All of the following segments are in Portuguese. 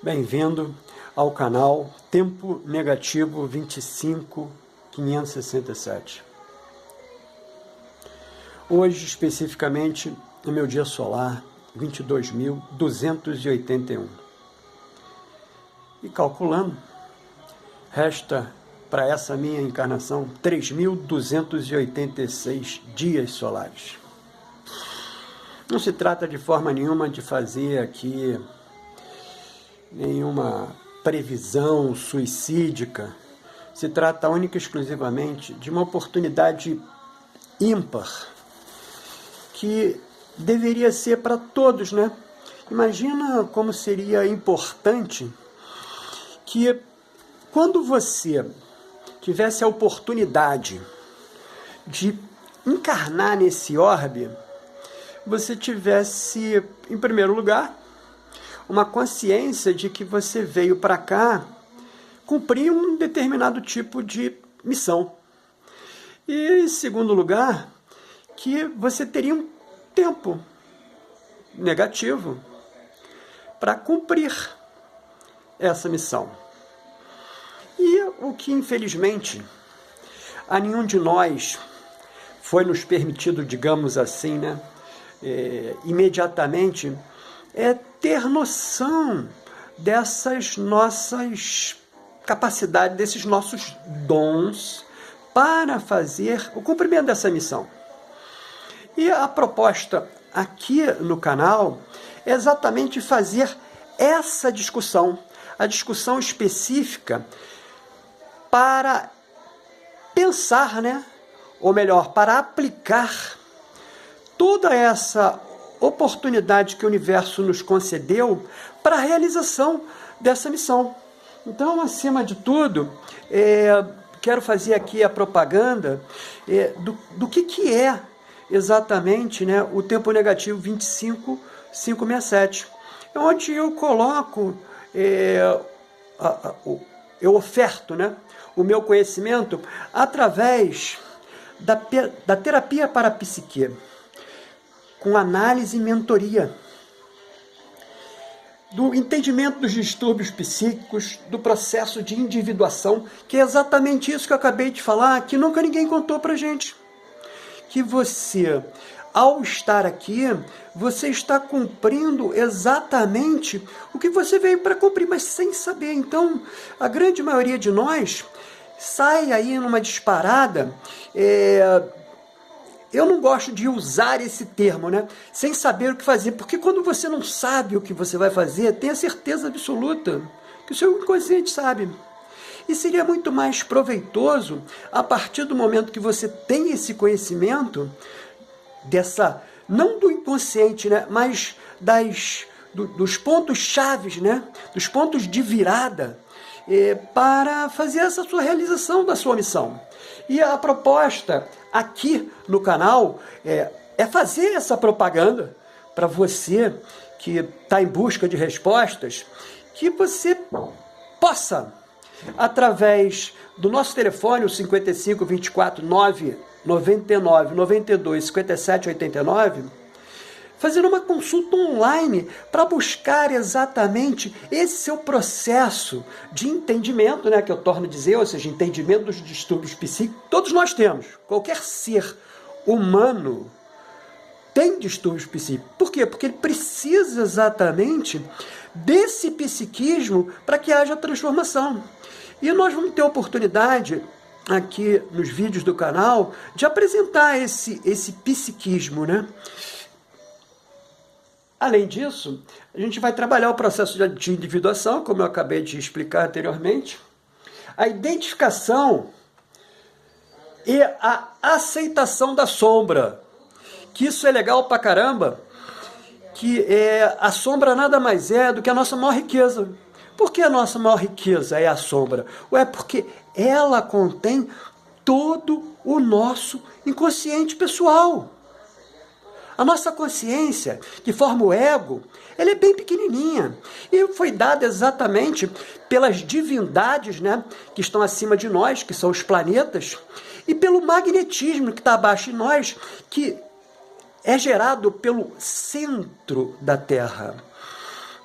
Bem-vindo ao canal Tempo Negativo 25567. Hoje, especificamente, é meu dia solar 22.281. E calculando, resta para essa minha encarnação 3.286 dias solares. Não se trata de forma nenhuma de fazer aqui nenhuma previsão suicídica. Se trata única e exclusivamente de uma oportunidade ímpar que deveria ser para todos, né? Imagina como seria importante que quando você tivesse a oportunidade de encarnar nesse orbe, você tivesse, em primeiro lugar, uma consciência de que você veio para cá cumprir um determinado tipo de missão. E, em segundo lugar, que você teria um tempo negativo para cumprir essa missão. E o que, infelizmente, a nenhum de nós foi nos permitido, digamos assim, né, imediatamente, é ter noção dessas nossas capacidades, desses nossos dons para fazer o cumprimento dessa missão. E a proposta aqui no canal é exatamente fazer essa discussão, a discussão específica para pensar, né? Ou melhor, para aplicar toda essa oportunidade que o universo nos concedeu para a realização dessa missão. Então, acima de tudo, quero fazer aqui a propaganda do que é exatamente, né, o Tempo Negativo 25567, onde eu coloco, eu oferto, né, o meu conhecimento através da terapia parapsique, com análise e mentoria, do entendimento dos distúrbios psíquicos, do processo de individuação, que é exatamente isso que eu acabei de falar, que nunca ninguém contou pra gente. Que você, ao estar aqui, você está cumprindo exatamente o que você veio para cumprir, mas sem saber. Então, a grande maioria de nós sai aí numa disparada. Eu não gosto de usar esse termo, né? Sem saber o que fazer, porque quando você não sabe o que você vai fazer, tenha certeza absoluta que o seu inconsciente sabe. E seria muito mais proveitoso, a partir do momento que você tem esse conhecimento, não do inconsciente, né? Mas dos pontos chaves, né? Dos pontos de virada, para fazer essa sua realização da sua missão. E a proposta aqui no canal é fazer essa propaganda para você que está em busca de respostas, que você possa, através do nosso telefone, o 55 24 9 99 92 57 89, fazer uma consulta online para buscar exatamente esse seu processo de entendimento, né, que eu torno a dizer, ou seja, entendimento dos distúrbios psíquicos. Todos nós temos. Qualquer ser humano tem distúrbios psíquicos. Por quê? Porque ele precisa exatamente desse psiquismo para que haja transformação. E nós vamos ter a oportunidade aqui nos vídeos do canal de apresentar esse psiquismo, né? Além disso, a gente vai trabalhar o processo de individuação, como eu acabei de explicar anteriormente, a identificação e a aceitação da sombra, que isso é legal pra caramba, que a sombra nada mais é do que a nossa maior riqueza. Por que a nossa maior riqueza é a sombra? Porque ela contém todo o nosso inconsciente pessoal. A nossa consciência, que forma o ego, ela é bem pequenininha. E foi dada exatamente pelas divindades, né, que estão acima de nós, que são os planetas, e pelo magnetismo que está abaixo de nós, que é gerado pelo centro da Terra.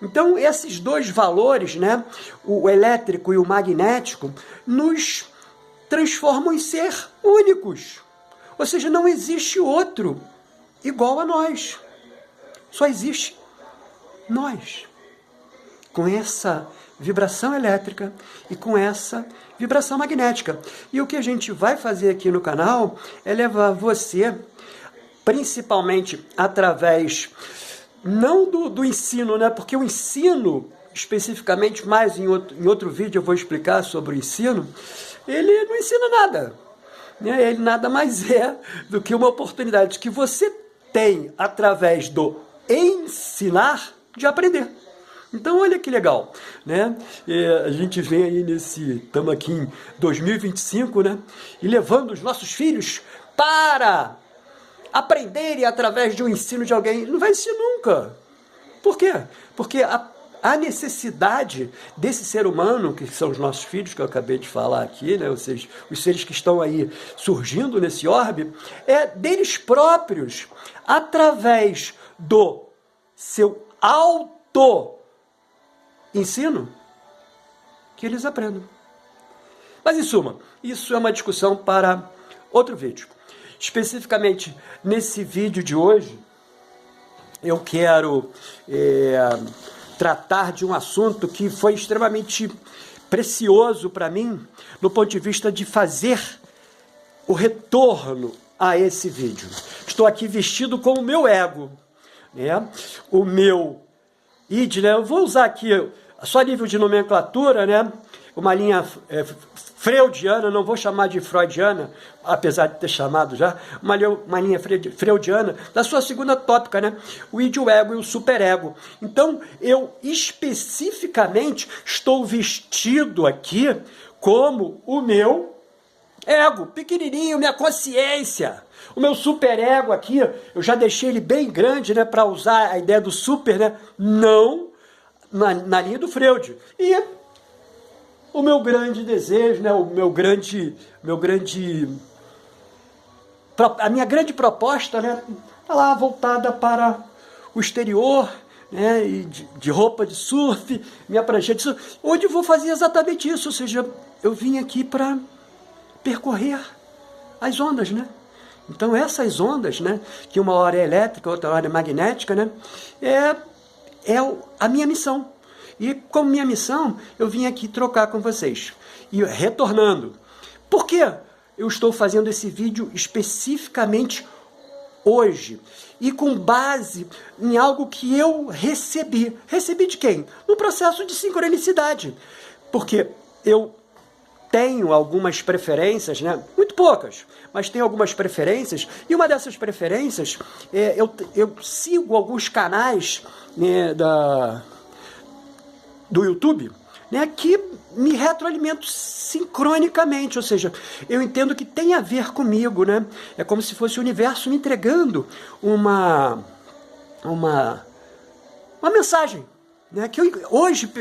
Então, esses dois valores, né, o elétrico e o magnético, nos transformam em ser únicos. Ou seja, não existe outro igual a nós. Só existe nós. Com essa vibração elétrica e com essa vibração magnética. E o que a gente vai fazer aqui no canal é levar você, principalmente através, não do ensino, né? Porque o ensino, especificamente, mais em outro vídeo eu vou explicar sobre o ensino, ele não ensina nada. Né? Ele nada mais é do que uma oportunidade que você tem, através do ensinar, de aprender. Então, olha que legal, né? A gente vem aí estamos aqui em 2025, né? E levando os nossos filhos para aprenderem através de um ensino de alguém. Não vai ser nunca. Por quê? Porque a necessidade desse ser humano, que são os nossos filhos, que eu acabei de falar aqui, né? Ou seja, os seres que estão aí surgindo nesse orbe, é deles próprios, através do seu ensino, que eles aprendam. Mas, em suma, isso é uma discussão para outro vídeo. Especificamente, nesse vídeo de hoje, eu quero tratar de um assunto que foi extremamente precioso para mim, no ponto de vista de fazer o retorno a esse vídeo. Estou aqui vestido com o meu ego, né? O meu id, né? Eu vou usar aqui só nível de nomenclatura, né? Uma linha freudiana, não vou chamar de freudiana, apesar de ter chamado já, uma linha freudiana, da sua segunda tópica, né? O id, o ego e o superego. Então, eu especificamente estou vestido aqui como o meu ego, pequenininho, minha consciência. O meu superego aqui, eu já deixei ele bem grande, né, para usar a ideia do super, né, não na linha do Freud. E o meu grande desejo, né, a minha grande proposta, né, tá lá voltada para o exterior, né, e de roupa de surf, minha prancha de surf, onde eu vou fazer exatamente isso, ou seja, eu vim aqui para percorrer as ondas, né? Então essas ondas, né, que uma hora é elétrica, outra hora é magnética, né, é a minha missão. E como minha missão, eu vim aqui trocar com vocês. E retornando, por que eu estou fazendo esse vídeo especificamente hoje? E com base em algo que eu recebi. Recebi de quem? No processo de sincronicidade. Porque eu tenho algumas preferências, né? Muito poucas, mas tenho algumas preferências, e uma dessas preferências, eu sigo alguns canais, né, do YouTube, né, que me retroalimentam sincronicamente, ou seja, eu entendo que tem a ver comigo, né? É como se fosse o universo me entregando uma mensagem, né, que eu hoje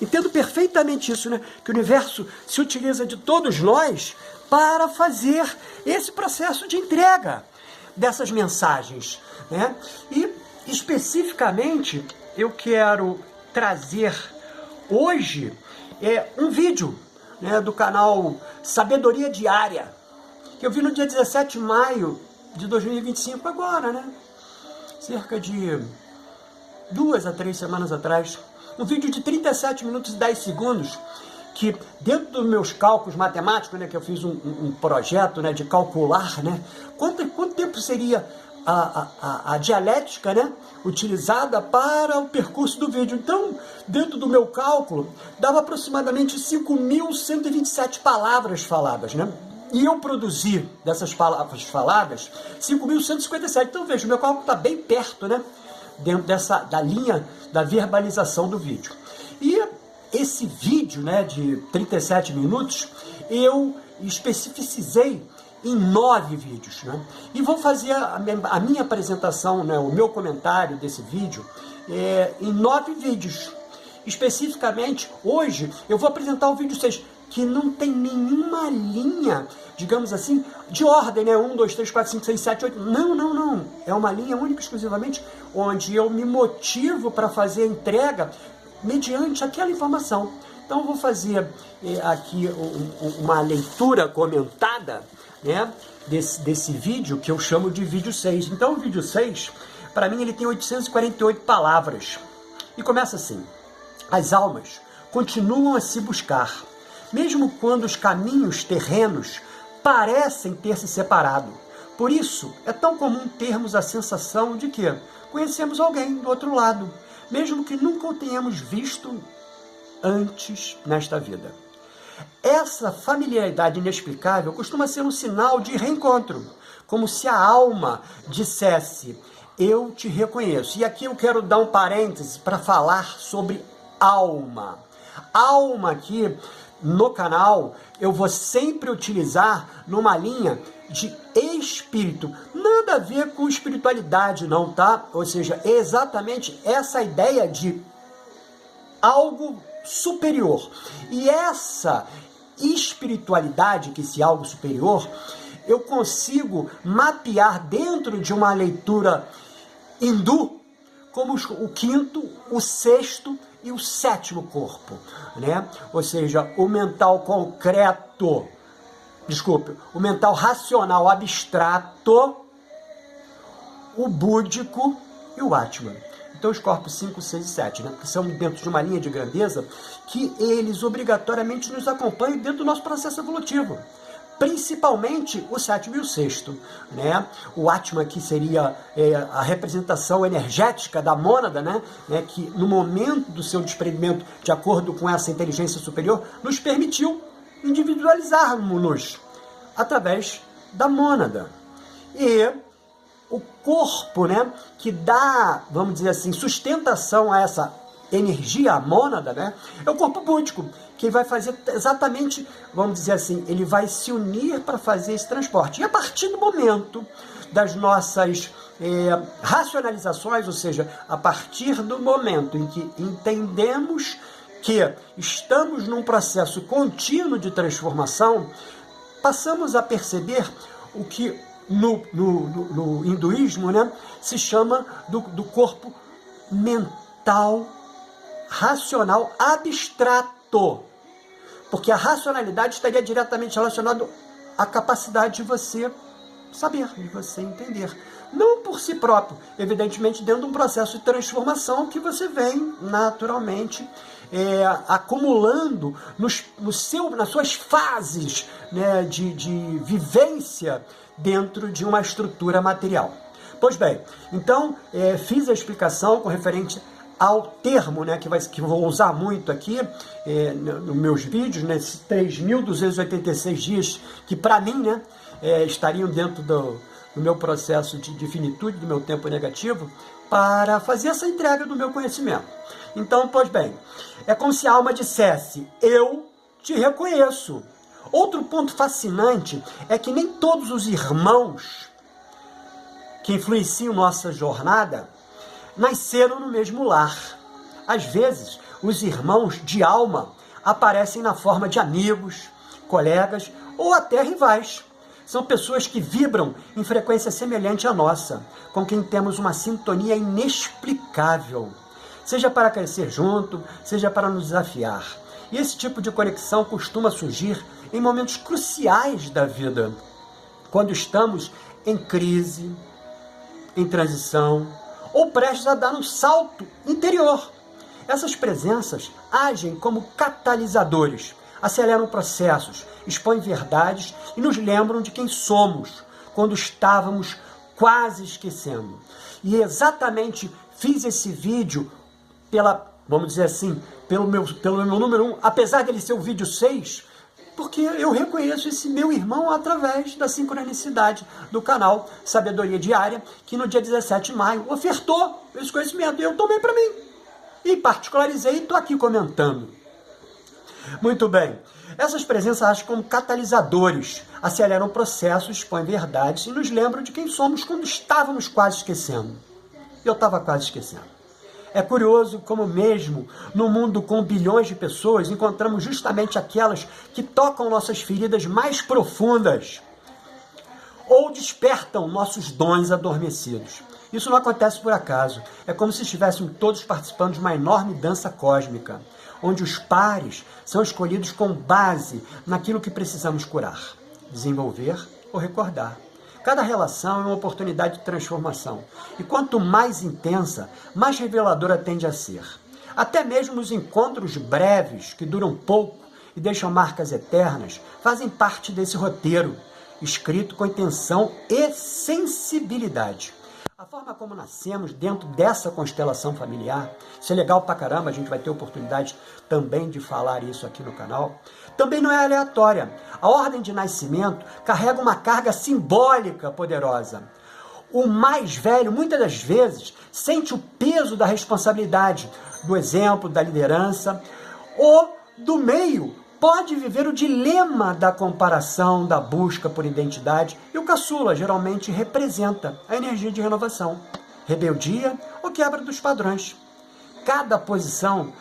entendo perfeitamente isso, né, que o universo se utiliza de todos nós para fazer esse processo de entrega dessas mensagens, né? E especificamente eu quero trazer hoje um vídeo, né, do canal Sabedoria Diária, que eu vi no dia 17 de maio de 2025, agora, né? Cerca de 2 a 3 semanas atrás, um vídeo de 37 minutos e 10 segundos, que dentro dos meus cálculos matemáticos, né, que eu fiz um projeto, né, de calcular, né, quanto tempo seria a dialética, né, utilizada para o percurso do vídeo. Então, dentro do meu cálculo, dava aproximadamente 5.127 palavras faladas, né? E eu produzi dessas palavras faladas 5.157. Então, veja, o meu cálculo está bem perto, né, dentro da linha da verbalização do vídeo. E esse vídeo, né, de 37 minutos, eu especificizei em 9 vídeos, né? E vou fazer a minha apresentação, né, o meu comentário desse vídeo em 9 vídeos. Especificamente, hoje, eu vou apresentar o vídeo 6. que não tem nenhuma linha, digamos assim, de ordem, né? 1, 2, 3, 4, 5, 6, 7, 8. Não, não, não. É uma linha única e exclusivamente onde eu me motivo para fazer a entrega mediante aquela informação. Então, eu vou fazer aqui uma leitura comentada, né, desse vídeo, que eu chamo de vídeo 6. Então, o vídeo 6, para mim, ele tem 848 palavras. E começa assim: as almas continuam a se buscar, mesmo quando os caminhos terrenos parecem ter se separado. Por isso, é tão comum termos a sensação de que conhecemos alguém do outro lado, mesmo que nunca o tenhamos visto antes nesta vida. Essa familiaridade inexplicável costuma ser um sinal de reencontro, como se a alma dissesse: eu te reconheço. E aqui eu quero dar um parêntese para falar sobre alma. Alma aqui no canal eu vou sempre utilizar numa linha de espírito, nada a ver com espiritualidade não, tá? Ou seja, é exatamente essa ideia de algo superior. E essa espiritualidade, que esse algo superior, eu consigo mapear dentro de uma leitura hindu como o quinto, o sexto e o sétimo corpo, né? Ou seja, o mental concreto, o mental racional abstrato, o búdico e o Atman. Então, os corpos 5, 6 e 7, né? Que são dentro de uma linha de grandeza que eles obrigatoriamente nos acompanham dentro do nosso processo evolutivo. Principalmente o sétimo e o sexto, né? O Atman, que seria a representação energética da mônada, né? Que no momento do seu desprendimento, de acordo com essa inteligência superior, nos permitiu individualizarmos-nos através da mônada. E o corpo, né, que dá, vamos dizer assim, sustentação a essa energia, a mônada, né, é o corpo búdico, que vai fazer exatamente, vamos dizer assim, ele vai se unir para fazer esse transporte. E a partir do momento das nossas racionalizações, ou seja, a partir do momento em que entendemos que estamos num processo contínuo de transformação, passamos a perceber o que no hinduísmo, né, se chama do corpo mental, racional, abstrato. Porque a racionalidade estaria diretamente relacionada à capacidade de você saber, de você entender. Não por si próprio, evidentemente dentro de um processo de transformação que você vem naturalmente acumulando nas suas fases, né, de vivência dentro de uma estrutura material. Pois bem, então fiz a explicação com referente ao termo, né, que eu vou usar muito aqui nos meus vídeos, nesses 3.286 dias, que para mim, né, estariam dentro do meu processo de finitude, do meu tempo negativo, para fazer essa entrega do meu conhecimento. Então, pois bem, é como se a alma dissesse: eu te reconheço. Outro ponto fascinante é que nem todos os irmãos que influenciam nossa jornada nasceram no mesmo lar. Às vezes, os irmãos de alma aparecem na forma de amigos, colegas ou até rivais. São pessoas que vibram em frequência semelhante à nossa, com quem temos uma sintonia inexplicável, seja para crescer junto, seja para nos desafiar. E esse tipo de conexão costuma surgir em momentos cruciais da vida, quando estamos em crise, em transição, ou prestes a dar um salto interior. Essas presenças agem como catalisadores, aceleram processos, expõem verdades e nos lembram de quem somos, quando estávamos quase esquecendo. E exatamente fiz esse vídeo vamos dizer assim, pelo meu número 1, apesar dele ser o vídeo 6, porque eu reconheço esse meu irmão através da sincronicidade do canal Sabedoria Diária, que no dia 17 de maio ofertou esse conhecimento e eu tomei para mim. E particularizei e estou aqui comentando. Muito bem. Essas presenças agem como catalisadores, aceleram o processo, expõem verdades e nos lembram de quem somos quando estávamos quase esquecendo. Eu estava quase esquecendo. É curioso como mesmo no mundo com bilhões de pessoas, encontramos justamente aquelas que tocam nossas feridas mais profundas ou despertam nossos dons adormecidos. Isso não acontece por acaso. É como se estivéssemos todos participando de uma enorme dança cósmica, onde os pares são escolhidos com base naquilo que precisamos curar, desenvolver ou recordar. Cada relação é uma oportunidade de transformação. E quanto mais intensa, mais reveladora tende a ser. Até mesmo os encontros breves, que duram pouco e deixam marcas eternas, fazem parte desse roteiro, escrito com intenção e sensibilidade. A forma como nascemos dentro dessa constelação familiar, isso é legal pra caramba, a gente vai ter oportunidade também de falar isso aqui no canal, também não é aleatória. A ordem de nascimento carrega uma carga simbólica poderosa. O mais velho, muitas das vezes, sente o peso da responsabilidade, do exemplo, da liderança. O do meio pode viver o dilema da comparação, da busca por identidade. E o caçula geralmente representa a energia de renovação, rebeldia ou quebra dos padrões. Cada posição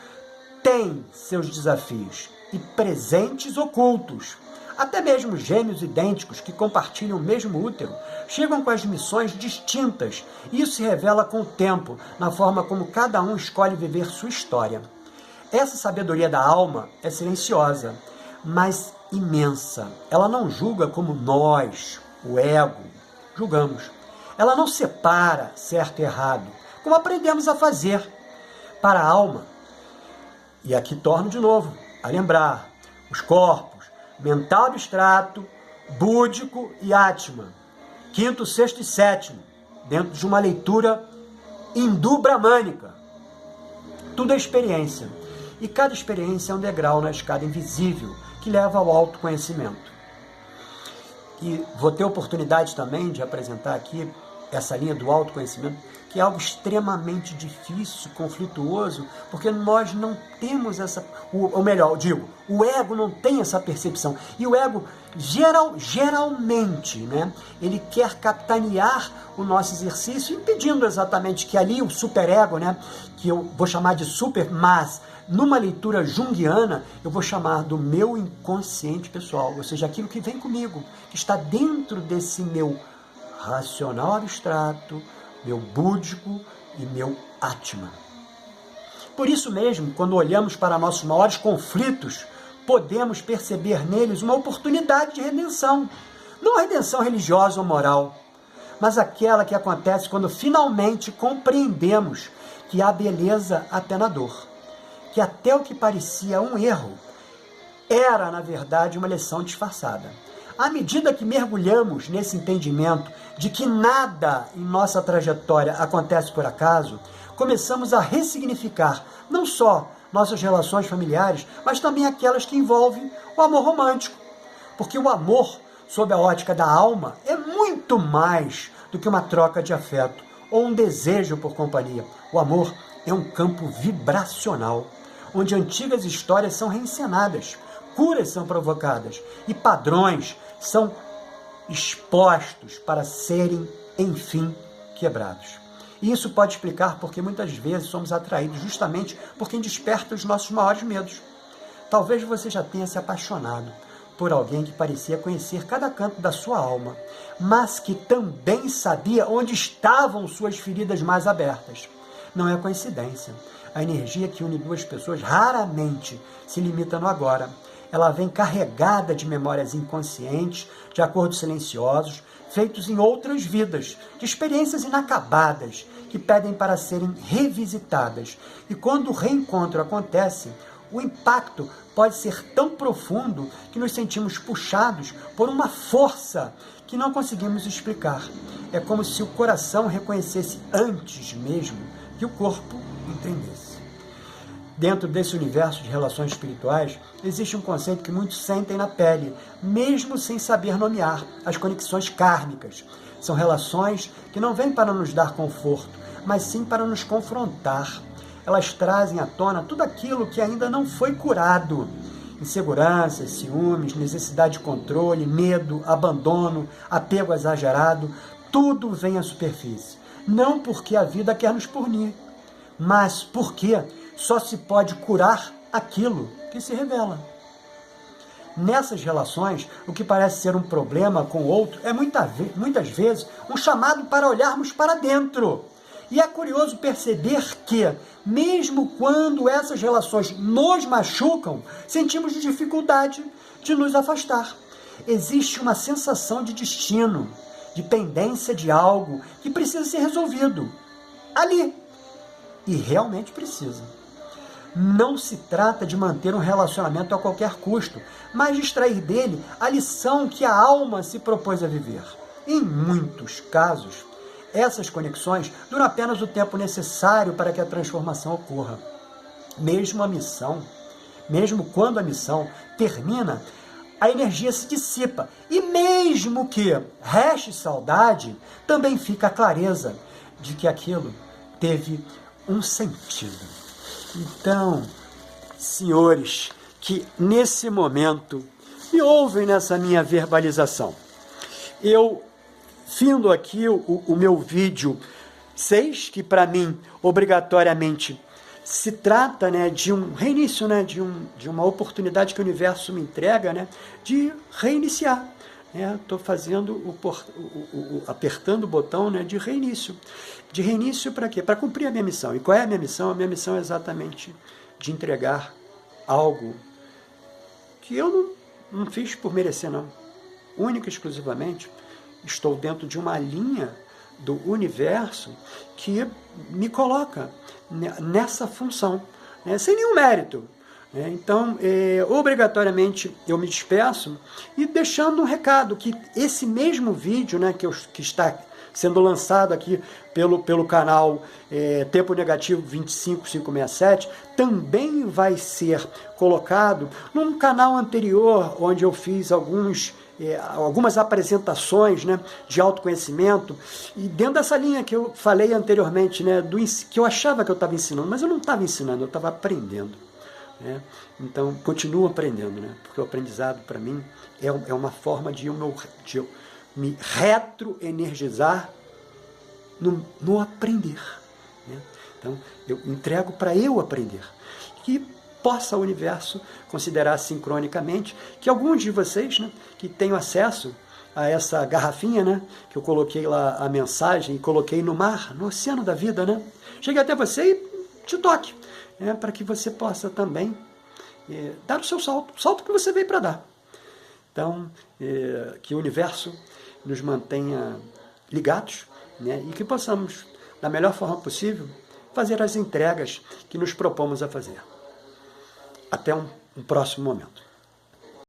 tem seus desafios e presentes ocultos. Até mesmo gêmeos idênticos que compartilham o mesmo útero chegam com as missões distintas. Isso se revela com o tempo, na forma como cada um escolhe viver sua história. Essa sabedoria da alma é silenciosa, mas imensa. Ela não julga como nós, o ego, julgamos. Ela não separa certo e errado, como aprendemos a fazer. Para a alma, e aqui torno de novo a lembrar, os corpos, mental abstrato, búdico e Atman, quinto, sexto e sétimo, dentro de uma leitura hindu-bramânica. Tudo é experiência. E cada experiência é um degrau na escada invisível que leva ao autoconhecimento. E vou ter oportunidade também de apresentar aqui essa linha do autoconhecimento, que é algo extremamente difícil, conflituoso, porque nós não temos essa, ou melhor, eu digo, o ego não tem essa percepção. E o ego, geralmente, né, ele quer capitanear o nosso exercício, impedindo exatamente que ali o superego, né, que eu vou chamar de super, mas numa leitura junguiana, eu vou chamar do meu inconsciente pessoal, ou seja, aquilo que vem comigo, que está dentro desse meu racional abstrato, meu búdico e meu Atman. Por isso mesmo, quando olhamos para nossos maiores conflitos, podemos perceber neles uma oportunidade de redenção. Não a redenção religiosa ou moral, mas aquela que acontece quando finalmente compreendemos que há beleza até na dor, que até o que parecia um erro era, na verdade, uma lição disfarçada. À medida que mergulhamos nesse entendimento de que nada em nossa trajetória acontece por acaso, começamos a ressignificar não só nossas relações familiares, mas também aquelas que envolvem o amor romântico. Porque o amor, sob a ótica da alma, é muito mais do que uma troca de afeto ou um desejo por companhia. O amor é um campo vibracional, onde antigas histórias são reencenadas, curas são provocadas e padrões são expostos para serem, enfim, quebrados. E isso pode explicar porque muitas vezes somos atraídos justamente por quem desperta os nossos maiores medos. Talvez você já tenha se apaixonado por alguém que parecia conhecer cada canto da sua alma, mas que também sabia onde estavam suas feridas mais abertas. Não é coincidência. A energia que une duas pessoas raramente se limita no agora. Ela vem carregada de memórias inconscientes, de acordos silenciosos, feitos em outras vidas, de experiências inacabadas, que pedem para serem revisitadas. E quando o reencontro acontece, o impacto pode ser tão profundo que nos sentimos puxados por uma força que não conseguimos explicar. É como se o coração reconhecesse antes mesmo que o corpo entendesse. Dentro desse universo de relações espirituais, existe um conceito que muitos sentem na pele, mesmo sem saber nomear: as conexões kármicas. São relações que não vêm para nos dar conforto, mas sim para nos confrontar. Elas trazem à tona tudo aquilo que ainda não foi curado. Inseguranças, ciúmes, necessidade de controle, medo, abandono, apego exagerado, tudo vem à superfície. Não porque a vida quer nos punir, mas porque só se pode curar aquilo que se revela. Nessas relações, o que parece ser um problema com o outro é muitas vezes um chamado para olharmos para dentro. E é curioso perceber que, mesmo quando essas relações nos machucam, sentimos dificuldade de nos afastar. Existe uma sensação de destino, de pendência de algo que precisa ser resolvido ali. E realmente precisa. Não se trata de manter um relacionamento a qualquer custo, mas de extrair dele a lição que a alma se propôs a viver. Em muitos casos, essas conexões duram apenas o tempo necessário para que a transformação ocorra. Mesmo quando a missão termina, a energia se dissipa. E mesmo que reste saudade, também fica a clareza de que aquilo teve um sentido. Então, senhores que nesse momento me ouvem nessa minha verbalização, eu findo aqui o meu vídeo 6, que para mim, obrigatoriamente, se trata, né, de um reinício, né, de uma oportunidade que o universo me entrega, né, de reiniciar. Estou fazendo apertando o botão, né, de reinício. De reinício para quê? Para cumprir a minha missão. E qual é a minha missão? A minha missão é exatamente de entregar algo que eu não fiz por merecer, não. Única e exclusivamente, estou dentro de uma linha do universo que me coloca nessa função, né, sem nenhum mérito. Então, obrigatoriamente, eu me despeço e deixando um recado que esse mesmo vídeo, né, que está sendo lançado aqui pelo canal Tempo Negativo 25567, também vai ser colocado num canal anterior, onde eu fiz algumas apresentações, né, de autoconhecimento, e dentro dessa linha que eu falei anteriormente, né, que eu achava que eu estava ensinando, mas eu não estava ensinando, eu estava aprendendo. Então, continuo aprendendo, né? Porque o aprendizado, para mim, é uma forma de eu me retroenergizar no aprender. Né? Então, eu entrego para eu aprender. Que possa o universo considerar sincronicamente que alguns de vocês, né, que tenham acesso a essa garrafinha, né, que eu coloquei lá a mensagem e coloquei no mar, no oceano da vida, né? Chegue até você e te toque. Para que você possa também dar o seu salto, o salto que você veio para dar. Então, que o universo nos mantenha ligados, né, e que possamos, da melhor forma possível, fazer as entregas que nos propomos a fazer. Até um próximo momento.